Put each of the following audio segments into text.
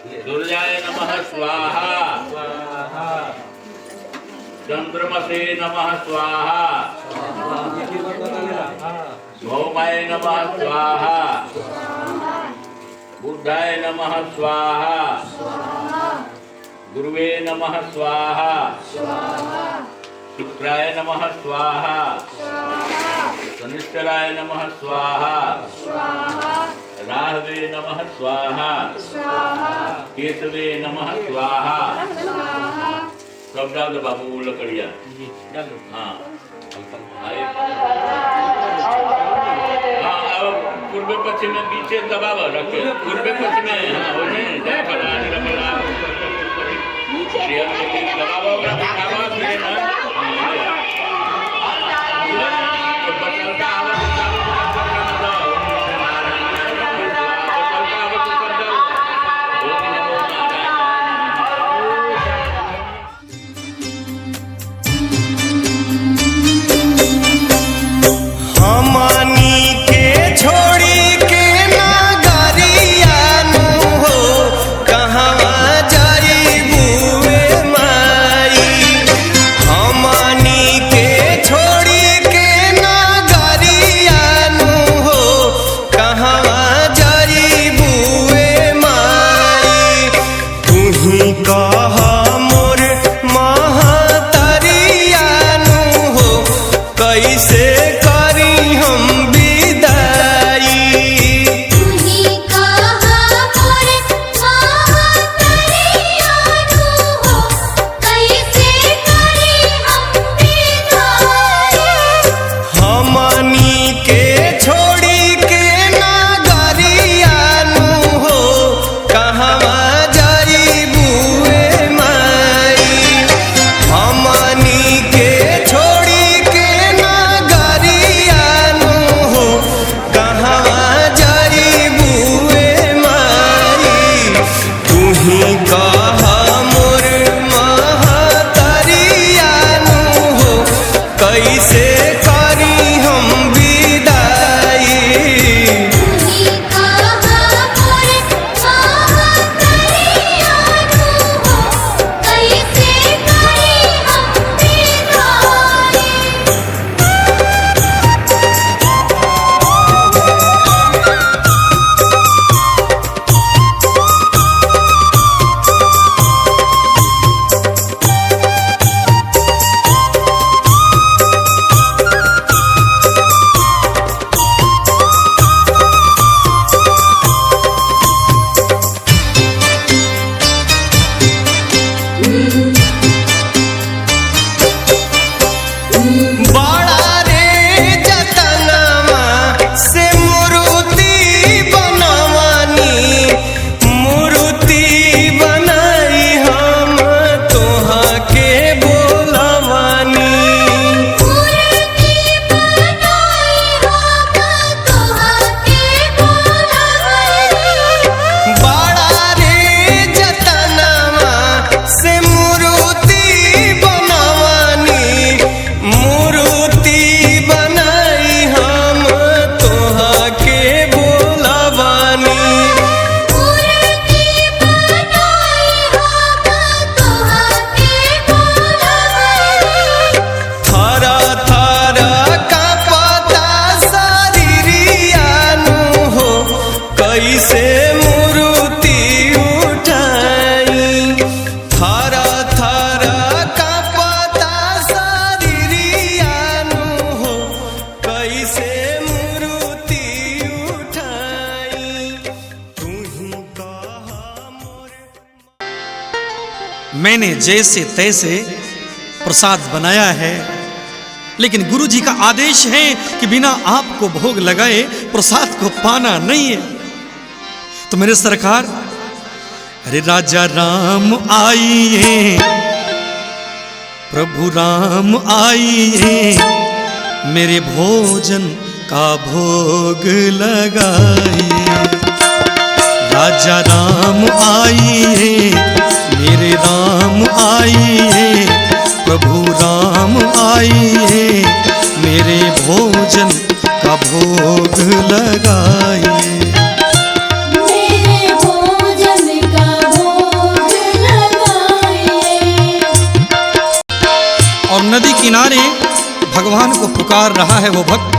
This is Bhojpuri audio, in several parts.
सूर्याय नमः स्वाहा चंद्रमसे नमः स्वाहा भौमाय नमः स्वाहा बुद्धाय नमः स्वाहा गुरुवे नमः स्वाहा शुक्राय नमः स्वाहा शनिश्चराय नमः स्वाहा राहवे नमः स्वाहा केतवे नमः स्वाहा। सब डाल दो बाबू लकड़िया। हाँ पूर्व पश्चिम में पीछे दबाव रखे पूर्व पश्चिम में हो जाए मैंने जैसे तैसे प्रसाद बनाया है, लेकिन गुरु जी का आदेश है कि बिना आपको भोग लगाए प्रसाद को पाना नहीं है। तो मेरे सरकार, अरे राजा राम आइए, प्रभु राम आइए, मेरे भोजन का भोग लगाइए। राजा राम आइए, मेरे राम आइए, प्रभु राम आइए, मेरे भोजन का भोग लगाइए। मेरे भोजन का पुकार रहा है वो भक्त।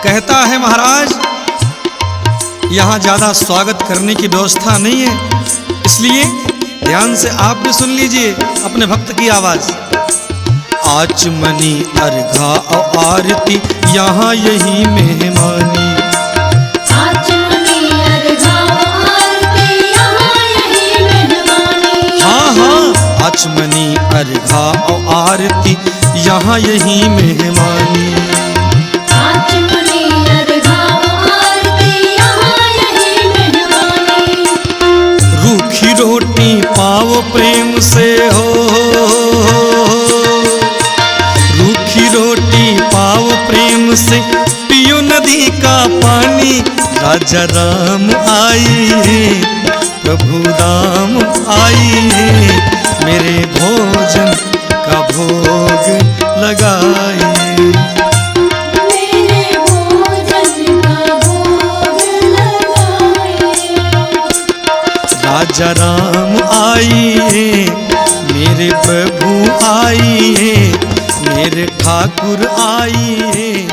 कहता है महाराज यहाँ ज्यादा स्वागत करने की व्यवस्था नहीं है, इसलिए ध्यान से आप भी सुन लीजिए अपने भक्त की आवाज। आचमनी अर्घा और आरती यहाँ यही मेहमानी, आचमनी अर्घा आरती यहाँ यही मेहमानी। हाँ हाँ आचमनी अर्घा और आरती यहाँ यही मेहमानी। आचमनी अर्घा आरती यहाँ यही मेहमानी। रूखी रोटी पाओ प्रेम से हो, रूखी रोटी पाओ प्रेम से, पियो नदी का पानी। राजा राम आइए, प्रभु राम आइए, मेरे भोजन का भोग लगाइए। मेरे भोजन का भोग लगाइए। राजा राम आइए, मेरे प्रभु आइए, मेरे ठाकुर आइए।